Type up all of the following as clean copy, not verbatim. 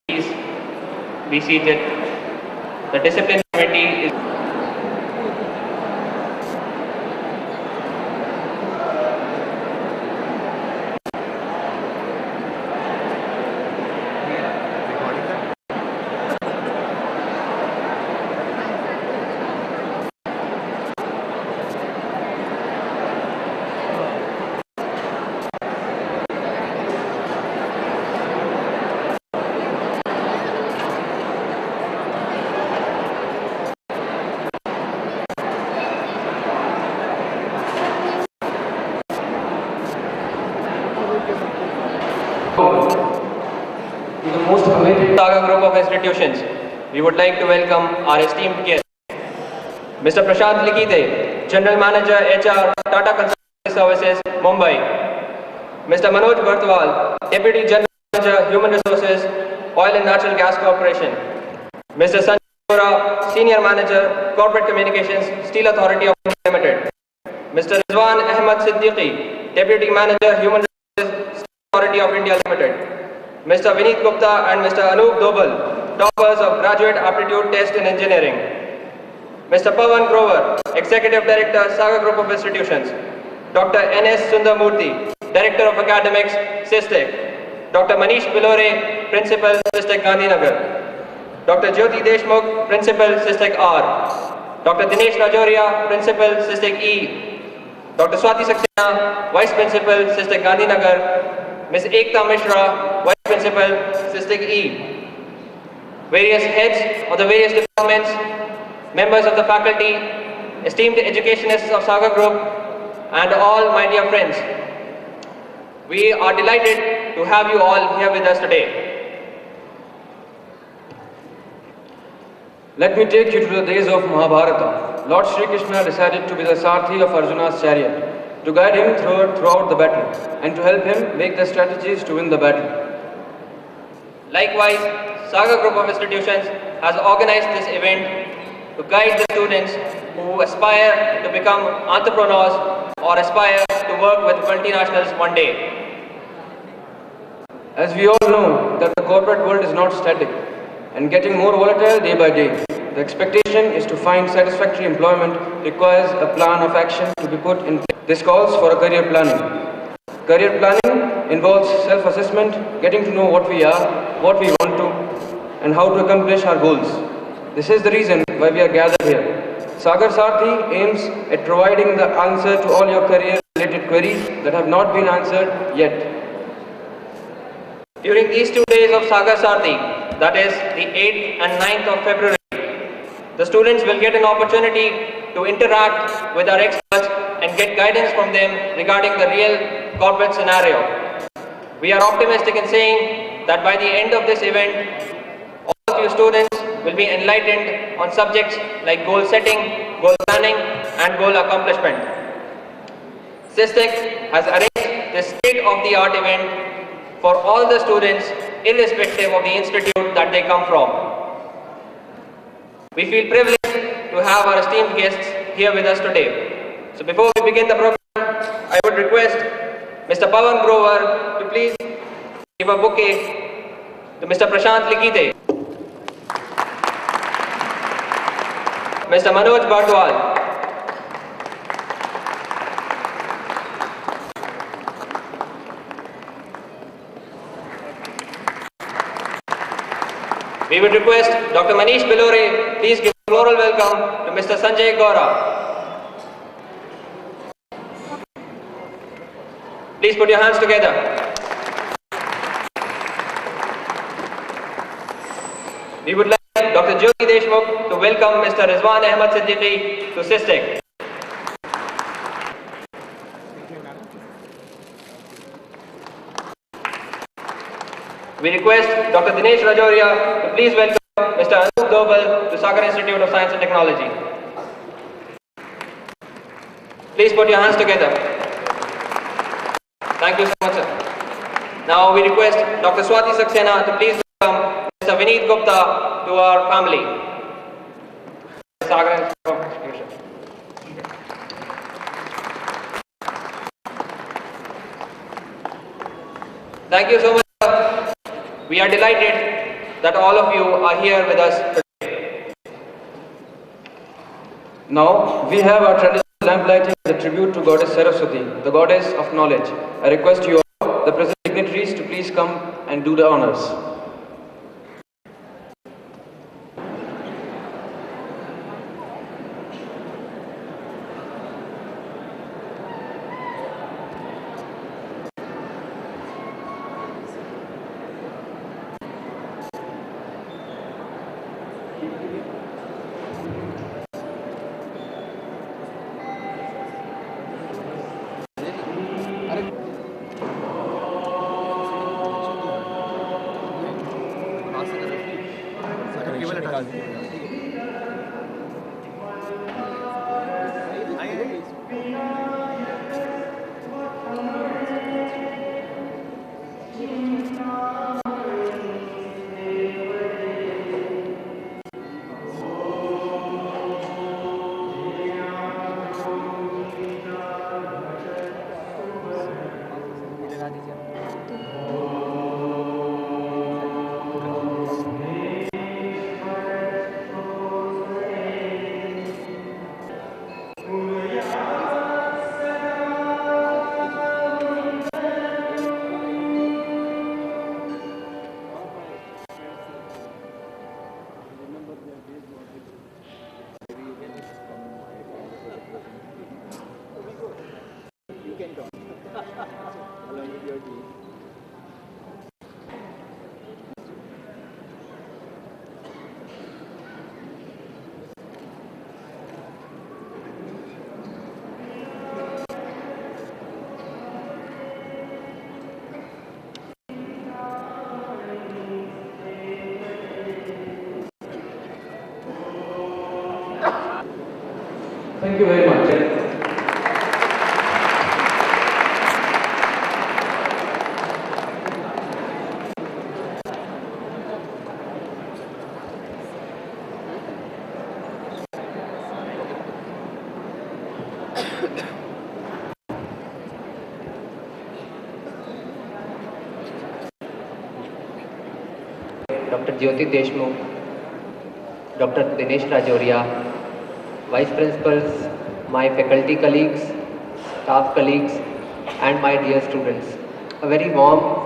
Please be seated. The discipline committee is to the most awaited Saga Group of Institutions. We would like to welcome our esteemed guest, Mr. Prashant Likite, General Manager HR, Tata Consultancy Services, Mumbai. Mr. Manoj Bartwal, Deputy General Manager, Human Resources, Oil and Natural Gas Corporation. Mr. Sanjay Gora, Senior Manager, Corporate Communications, Steel Authority of India Limited. Mr. Rizwan Ahmad Siddiqui, Deputy Manager, Human Resources, Steel Authority of India Limited. Mr. Vineet Gupta and Mr. Anup Dobal, toppers of Graduate Aptitude Test in Engineering. Mr. Pawan Grover, Executive Director, Saga Group of Institutions. Dr. N.S. Sundarmurthy, Director of Academics, SISTEC. Dr. Manish Bilore, Principal, SISTEC Gandhinagar. Dr. Jyoti Deshmukh, Principal, SISTEC R. Dr. Dinesh Rajoria, Principal, SISTEC E. Dr. Swati Saxena, Vice Principal, SISTEC Gandhinagar. Ms. Ekta Mishra, Vice Principal, SISTEC E. Various heads of the various departments, members of the faculty, esteemed educationists of Saga Group, and all my dear friends. We are delighted to have you all here with us today. Let me take you to the days of Mahabharata. Lord Shri Krishna decided to be the Sarthi of Arjuna's chariot, to guide him throughout the battle, and to help him make the strategies to win the battle. Likewise, Saga Group of Institutions has organized this event to guide the students who aspire to become entrepreneurs or aspire to work with multinationals one day. As we all know that the corporate world is not static and getting more volatile day by day. The expectation is to find satisfactory employment requires a plan of action to be put in place. This calls for a career planning. Career planning involves self-assessment, getting to know what we are, what we want to, and how to accomplish our goals. This is the reason why we are gathered here. Sagar Sarthi aims at providing the answer to all your career-related queries that have not been answered yet. During these 2 days of Saga Sarthi, that is the 8th and 9th of February, the students will get an opportunity to interact with our experts and get guidance from them regarding the real corporate scenario. We are optimistic in saying that by the end of this event, all of you students will be enlightened on subjects like goal setting, goal planning, and goal accomplishment. SISTEC has arranged this state-of-the-art event for all the students, irrespective of the institute that they come from. We feel privileged to have our esteemed guests here with us today. So before we begin the program, I would request Mr. Pawan Grover to please give a bouquet to Mr. Prashant Likite, Mr. Manoj Bartwal, we would request Dr. Manish Bilore, please give a floral welcome to Mr. Sanjay Gora. Please put your hands together. We would like Dr. Jyoti Deshmukh to welcome Mr. Rizwan Ahmad Siddiqui to SISTEC. We request Dr. Dinesh Rajoria to please welcome Mr. Anup Dobal to Sagar Institute of Science and Technology. Please put your hands together. Thank you so much, sir. Now we request Dr. Swati Saxena to please welcome Mr. Vineet Gupta to our family. Sagar Institute of Institution. Thank you so much, sir. We are delighted that all of you are here with us today. Now, we have our traditional lamp lighting as a tribute to Goddess Saraswati, the goddess of knowledge. I request you all, the present dignitaries, to please come and do the honors. Thank you very much. Dr. Jyoti Deshmukh, Dr. Dinesh Rajoria, Vice Principals, my faculty colleagues, staff colleagues, and my dear students. A very warm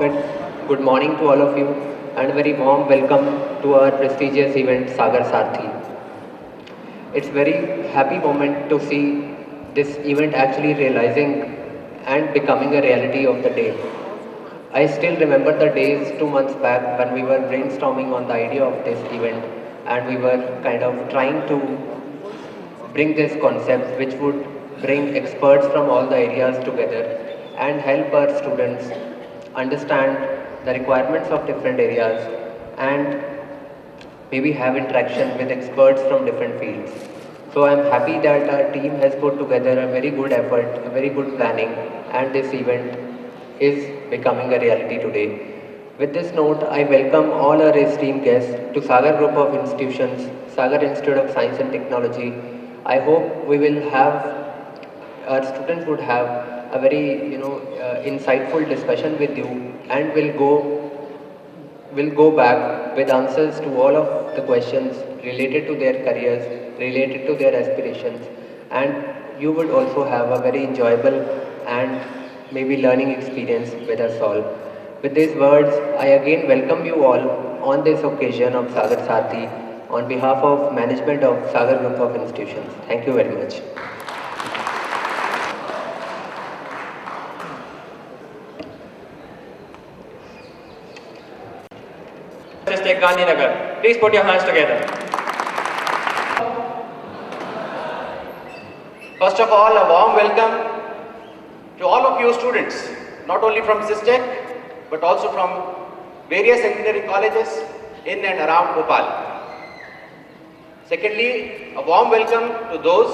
good morning to all of you and a very warm welcome to our prestigious event Sagar Sarthi. It's very happy moment to see this event actually realizing and becoming a reality of the day. I still remember the days 2 months back when we were brainstorming on the idea of this event and we were kind of trying to bring this concept which would bring experts from all the areas together and help our students understand the requirements of different areas and maybe have interaction with experts from different fields. So I'm happy that our team has put together a very good effort, a very good planning, and this event is becoming a reality today. With this note, I welcome all our esteemed guests to Sagar Group of Institutions, Sagar Institute of Science and Technology. I hope we will have, our students would have a very, insightful discussion with you, and will go back with answers to all of the questions related to their careers, related to their aspirations, and you would also have a very enjoyable and maybe learning experience with us all. With these words, I again welcome you all on this occasion of Sagar Sarthi on behalf of management of Sagar Group of Institutions. Thank you very much. State Gandhinagar. Please put your hands together. First of all, a warm welcome to all of you students, not only from SysTech, but also from various engineering colleges in and around Bhopal. Secondly, a warm welcome to those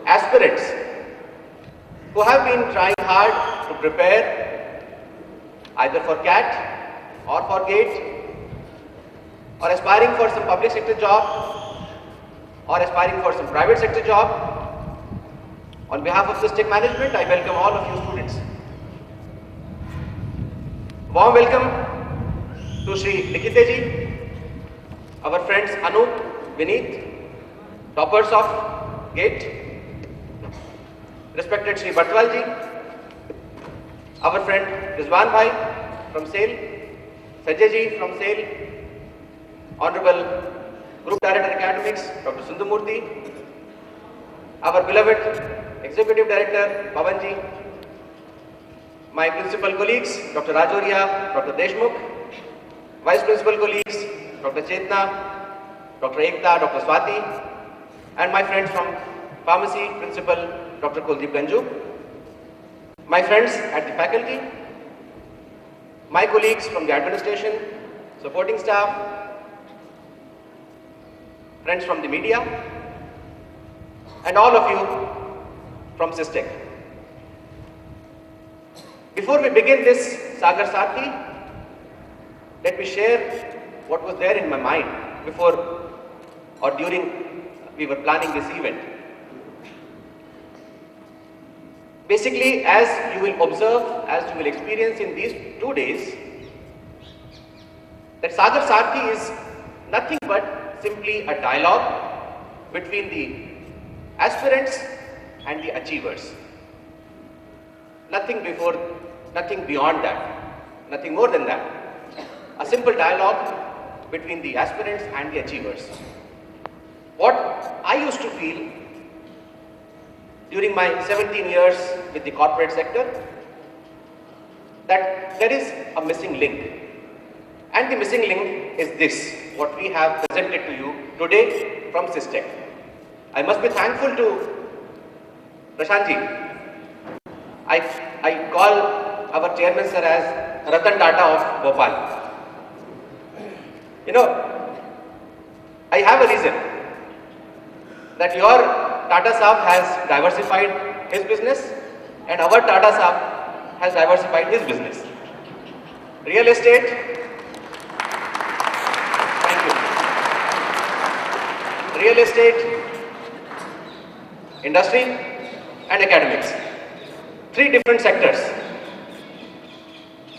aspirants who have been trying hard to prepare either for CAT or for GATE, or aspiring for some public sector job, or aspiring for some private sector job. On behalf of SysTech management, I welcome all of you students. Warm welcome to Shri Likite ji, our friends Anup, Vineet, toppers of GATE, respected Sri Batwalji, our friend Rizwan Bhai from SAIL, Sajay ji from SAIL, Honorable Group Director Academics, Dr. Sundamurthy, our beloved Executive Director Pavan ji, my principal colleagues, Dr. Rajoria, Dr. Deshmukh, Vice Principal colleagues, Dr. Chetna, Dr. Ekta, Dr. Swati, and my friends from Pharmacy, Principal Dr. Kuldeep Ganju, my friends at the faculty, my colleagues from the administration, supporting staff, friends from the media, and all of you from SysTech. Before we begin this Sagar Sarthi, let me share what was there in my mind before or during we were planning this event. Basically, as you will observe, as you will experience in these 2 days, that Sagar Sarthi is nothing but simply a dialogue between the aspirants and the achievers. Nothing before, nothing beyond that, nothing more than that. A simple dialogue between the aspirants and the achievers. What I used to feel during my 17 years with the corporate sector, that there is a missing link. And the missing link is this, what we have presented to you today from SysTech. I must be thankful to Prashant ji. I call our chairman sir as Ratan Tata of Bhopal. You know, I have a reason that your Tata Saab has diversified his business and our Tata Saab has diversified his business. Real estate, thank you. Real estate, industry and academics. 3 different sectors.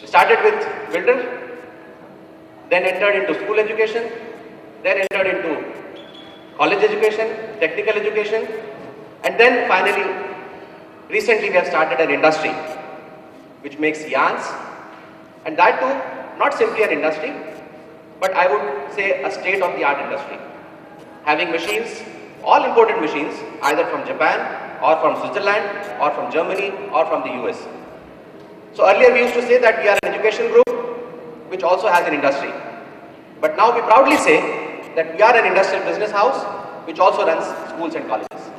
We started with builder, then entered into school education, then entered into college education, technical education, and then finally, recently we have started an industry which makes yarns, and that too, not simply an industry, but I would say a state-of-the-art industry. Having machines, all imported machines, either from Japan, or from Switzerland, or from Germany, or from the US. So earlier we used to say that we are an education group which also has an industry. But now we proudly say that we are an industrial business house which also runs schools and colleges.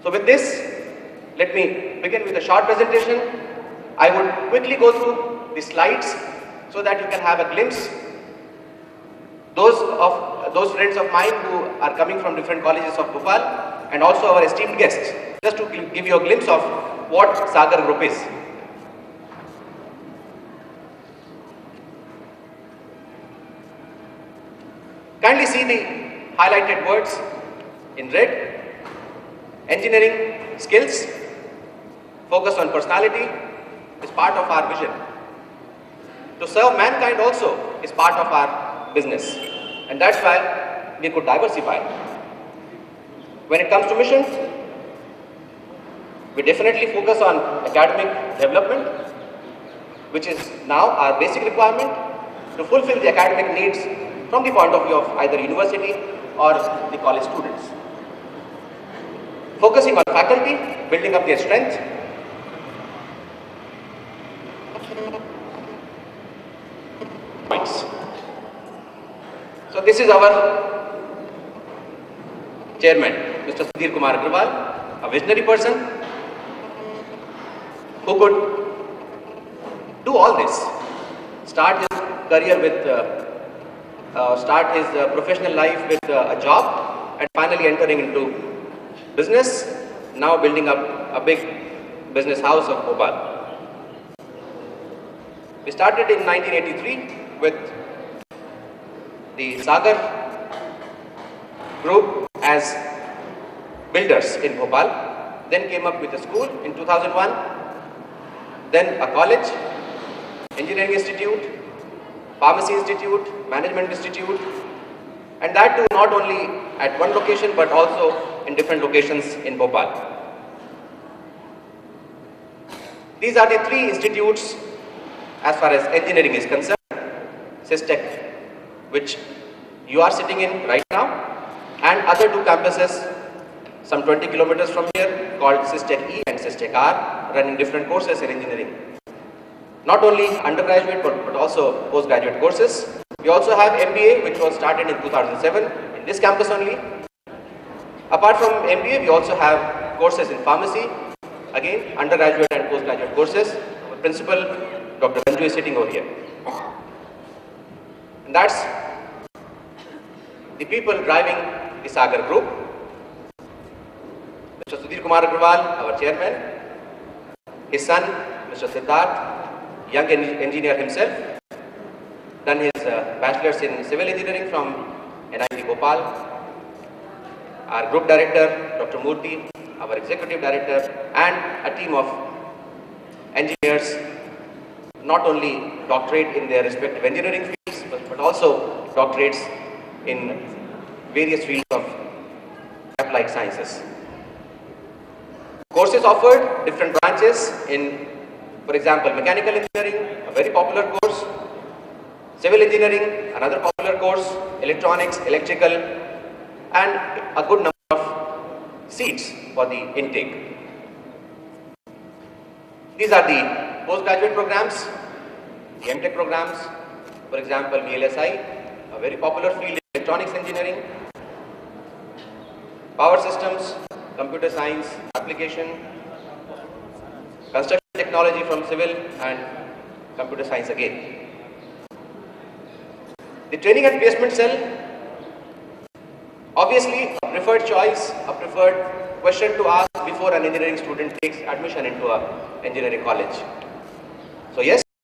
So with this, let me begin with a short presentation. I would quickly go through the slides so that you can have a glimpse. Those friends of mine who are coming from different colleges of Bhopal and also our esteemed guests, just to give you a glimpse of what Sagar Group is. Kindly see the highlighted words in red. Engineering skills, focus on personality is part of our vision. To serve mankind also is part of our business, and that's why we could diversify. When it comes to mission, we definitely focus on academic development, which is now our basic requirement to fulfill the academic needs from the point of view of either university or the college students. Focusing on faculty, building up their strength. Points. So this is our chairman, Mr. Sudhir Kumar Agrawal, a visionary person who could do all this, start his career with, start his professional life with a job and finally entering into business, now building up a big business house of Bhopal. We started in 1983 with the Sagar Group as builders in Bhopal, then came up with a school in 2001, then a college, engineering institute, pharmacy institute, management institute, and that too not only at one location but also in different locations in Bhopal. These are the three institutes as far as engineering is concerned: SysTech, which you are sitting in right now, and other two campuses some 20 kilometers from here called SysTech E and SysTech R, running different courses in engineering. Not only undergraduate but also postgraduate courses. We also have MBA, which was started in 2007 in this campus only. Apart from MBA, we also have courses in pharmacy, again undergraduate and postgraduate courses. Our principal, Dr. Manju, is sitting over here. And that's the people driving the Sagar group. Mr. Sudhir Kumar Agrawal, our chairman, his son, Mr. Siddharth, young engineer himself, done his bachelor's in civil engineering from NIT Bhopal. Our group director, Dr. Murthy, our executive director, and a team of engineers, not only doctorate in their respective engineering fields, but also doctorates in various fields of applied sciences. Courses offered, different branches in, for example, mechanical engineering, a very popular course; civil engineering, another popular course; electronics, electrical, and a good number of seats for the intake. These are the postgraduate programs, the MTech programs, for example, VLSI, a very popular field in electronics engineering; power systems, computer science application; construction technology from civil, and computer science again. The training and placement cell, obviously a preferred choice, a preferred question to ask before an engineering student takes admission into an engineering college. So yes,